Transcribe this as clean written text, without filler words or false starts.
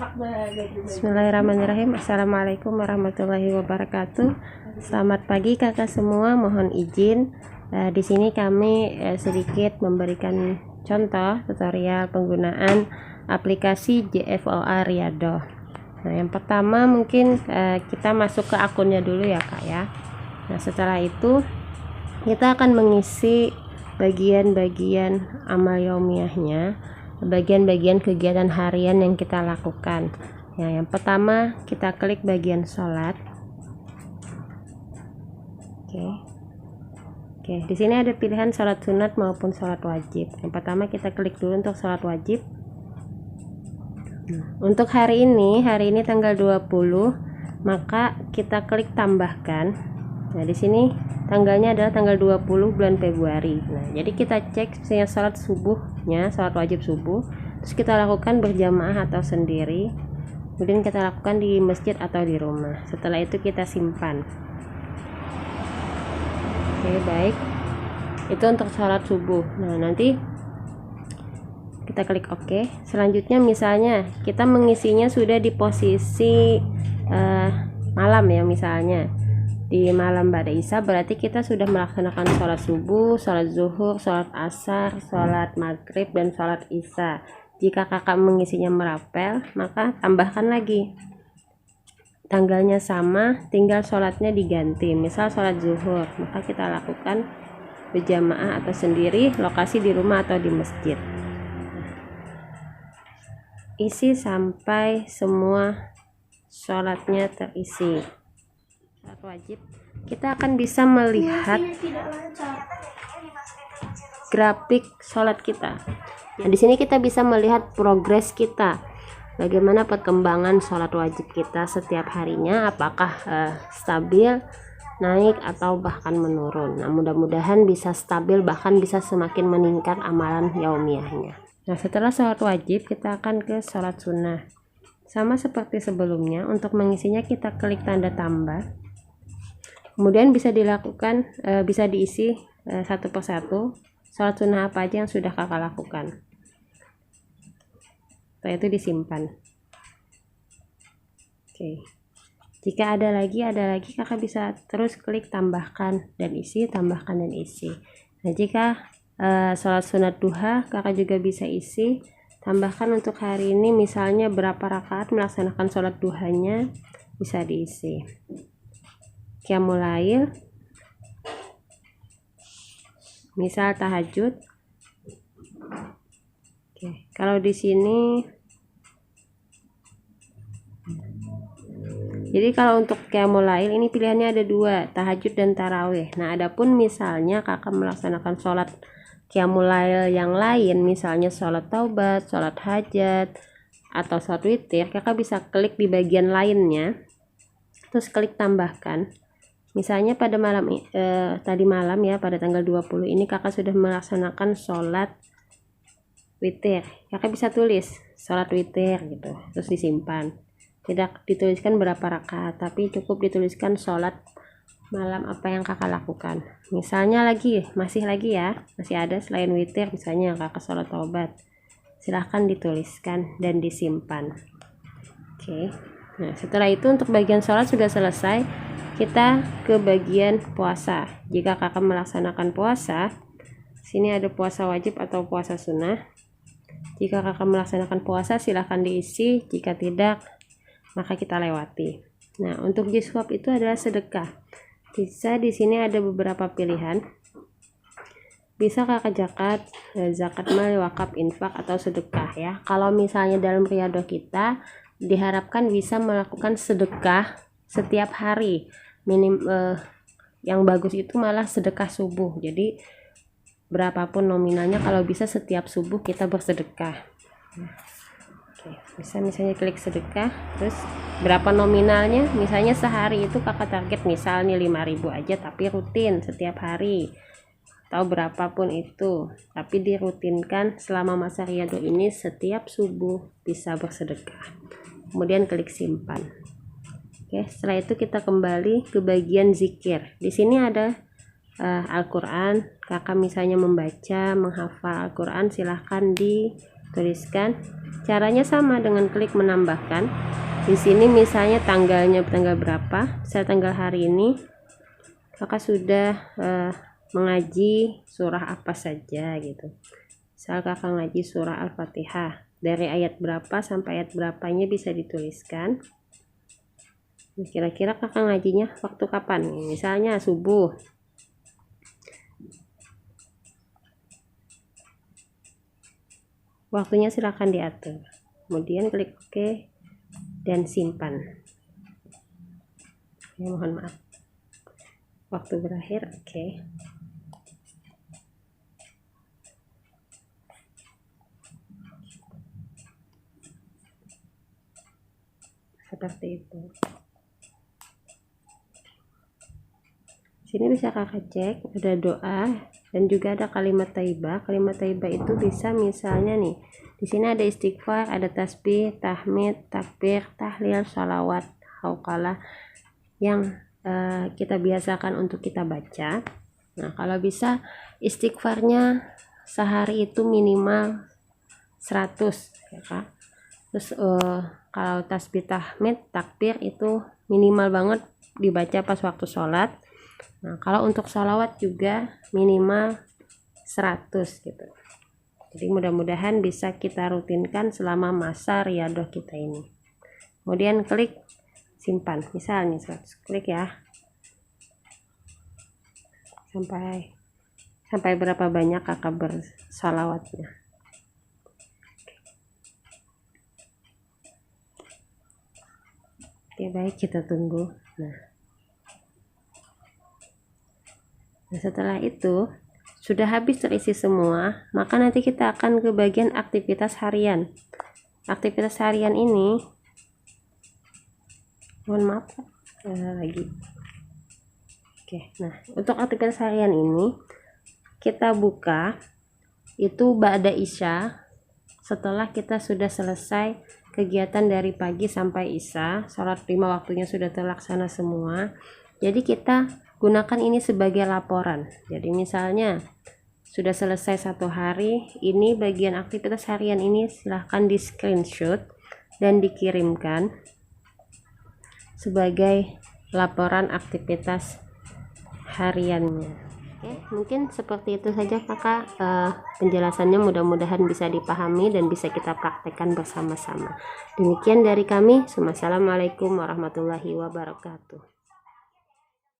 Bismillahirrahmanirrahim. Assalamualaikum warahmatullahi wabarakatuh. Selamat pagi kakak semua. Mohon izin di sini kami sedikit memberikan contoh tutorial penggunaan aplikasi JFOA Riyadhah. Nah, yang pertama mungkin kita masuk ke akunnya dulu ya kak ya. Nah, setelah itu kita akan mengisi bagian-bagian amal yaumiyahnya, bagian-bagian kegiatan harian yang kita lakukan. Ya, yang pertama kita klik bagian sholat. Oke, di sini ada pilihan sholat sunat maupun sholat wajib. Yang pertama kita klik dulu untuk sholat wajib. Untuk hari ini tanggal 20, maka kita klik tambahkan. Nah, di sini tanggalnya adalah tanggal 20 bulan Februari. Nah, jadi kita cek misalnya sholat subuhnya, sholat wajib subuh, terus kita lakukan berjamaah atau sendiri, kemudian kita lakukan di masjid atau di rumah. Setelah itu kita simpan. Oke, baik. Itu untuk sholat subuh. Nah, nanti kita klik OK. Selanjutnya misalnya kita mengisinya sudah di posisi malam ya, misalnya di malam Ba'da Isya, berarti kita sudah melaksanakan sholat subuh, sholat zuhur, sholat asar, sholat maghrib, dan sholat isya. Jika kakak mengisinya merapel, maka tambahkan lagi. Tanggalnya sama, tinggal sholatnya diganti. Misal sholat zuhur, maka kita lakukan berjamaah atau sendiri, lokasi di rumah atau di masjid. Isi sampai semua sholatnya terisi. Sholat wajib, kita akan bisa melihat grafik sholat kita. Nah, di sini kita bisa melihat progres kita, bagaimana perkembangan sholat wajib kita setiap harinya, apakah stabil, naik, atau bahkan menurun. Nah, mudah-mudahan bisa stabil, bahkan bisa semakin meningkat amalan yaumiyahnya. Nah, setelah sholat wajib kita akan ke sholat sunnah. Sama seperti sebelumnya, untuk mengisinya kita klik tanda tambah. Kemudian bisa dilakukan, bisa diisi satu persatu sholat sunnah apa aja yang sudah kakak lakukan. Setelah itu disimpan. Oke. Jika ada lagi kakak bisa terus klik tambahkan dan isi, tambahkan dan isi. Nah, jika sholat sunat duha kakak juga bisa isi, tambahkan untuk hari ini misalnya berapa rakaat melaksanakan sholat duhanya, bisa diisi. Qiyamul lail, misal tahajud. Oke, kalau di sini, jadi kalau untuk qiyamul lail ini pilihannya ada dua, tahajud dan tarawih. Nah, adapun misalnya kakak melaksanakan sholat qiyamul lail yang lain, misalnya sholat taubat, sholat hajat, atau sholat witir, kakak bisa klik di bagian lainnya, terus klik tambahkan. Misalnya pada malam tadi malam ya, pada tanggal 20 ini kakak sudah melaksanakan sholat witir, kakak bisa tulis sholat witir gitu, terus disimpan. Tidak dituliskan berapa rakaat, tapi cukup dituliskan sholat malam apa yang kakak lakukan. Misalnya masih ada selain witir, misalnya kakak sholat taubat, silahkan dituliskan dan disimpan. Oke. Nah, setelah itu untuk bagian sholat sudah selesai, kita ke bagian puasa. Jika kakak melaksanakan puasa, sini ada puasa wajib atau puasa sunnah. Jika kakak melaksanakan puasa silahkan diisi, jika tidak maka kita lewati. Nah, untuk jiswab itu adalah sedekah. Bisa di sini ada beberapa pilihan. Bisa kakak zakat mal, wakaf, infak, atau sedekah ya. Kalau misalnya dalam riyadhah kita diharapkan bisa melakukan sedekah setiap hari. Yang bagus itu malah sedekah subuh. Jadi berapapun nominalnya, kalau bisa setiap subuh kita bersedekah. Oke, bisa misalnya klik sedekah, terus berapa nominalnya, misalnya sehari itu kakak target misalnya 5.000 aja, tapi rutin setiap hari, atau berapapun itu, tapi dirutinkan selama masa riyadhah ini setiap subuh bisa bersedekah. Kemudian klik simpan. Oke, setelah itu kita kembali ke bagian zikir. Di sini ada Al-Quran. Kakak misalnya menghafal Al-Quran, silahkan di tuliskan. Caranya sama dengan klik menambahkan. Di sini misalnya tanggalnya tanggal berapa, saya tanggal hari ini. Kakak sudah mengaji surah apa saja gitu. Misal kakak ngaji surah Al-Fatihah, dari ayat berapa sampai ayat berapanya bisa dituliskan. Kira-kira kakak ngajinya waktu kapan? Misalnya subuh. Waktunya silahkan diatur. Kemudian klik OK dan simpan. Ya, mohon maaf. Waktu berakhir, OK. Seperti itu. Sini bisa kakak cek, ada doa dan juga ada kalimat thayyibah. Kalimat thayyibah itu bisa misalnya nih, di sini ada istighfar, ada tasbih, tahmid, takbir, tahlil, sholawat, hauqalah yang kita biasakan untuk kita baca. Nah, kalau bisa istighfarnya sehari itu minimal 100 ya Kak. Terus kalau tasbih, tahmid, takbir itu minimal banget dibaca pas waktu sholat. Nah, kalau untuk sholawat juga minimal 100 gitu. Jadi mudah-mudahan bisa kita rutinkan selama masa riyadhah kita ini. Kemudian klik simpan, misalnya 100, klik ya. Sampai berapa banyak kakak bersolawatnya. Oke, baik, kita tunggu. Nah, setelah itu sudah habis terisi semua, maka nanti kita akan ke bagian aktivitas harian. Aktivitas harian ini, mohon maaf lagi. Oke, nah untuk aktivitas harian ini kita buka itu ba'da isya, setelah kita sudah selesai kegiatan dari pagi sampai isya, sholat 5 waktunya sudah terlaksana semua. Jadi kita gunakan ini sebagai laporan. Jadi misalnya sudah selesai 1 hari, ini bagian aktivitas harian ini silahkan di screenshot dan dikirimkan sebagai laporan aktivitas hariannya. Oke, mungkin seperti itu saja kakak penjelasannya, mudah-mudahan bisa dipahami dan bisa kita praktekkan bersama-sama. Demikian dari kami. Wassalamualaikum warahmatullahi wabarakatuh.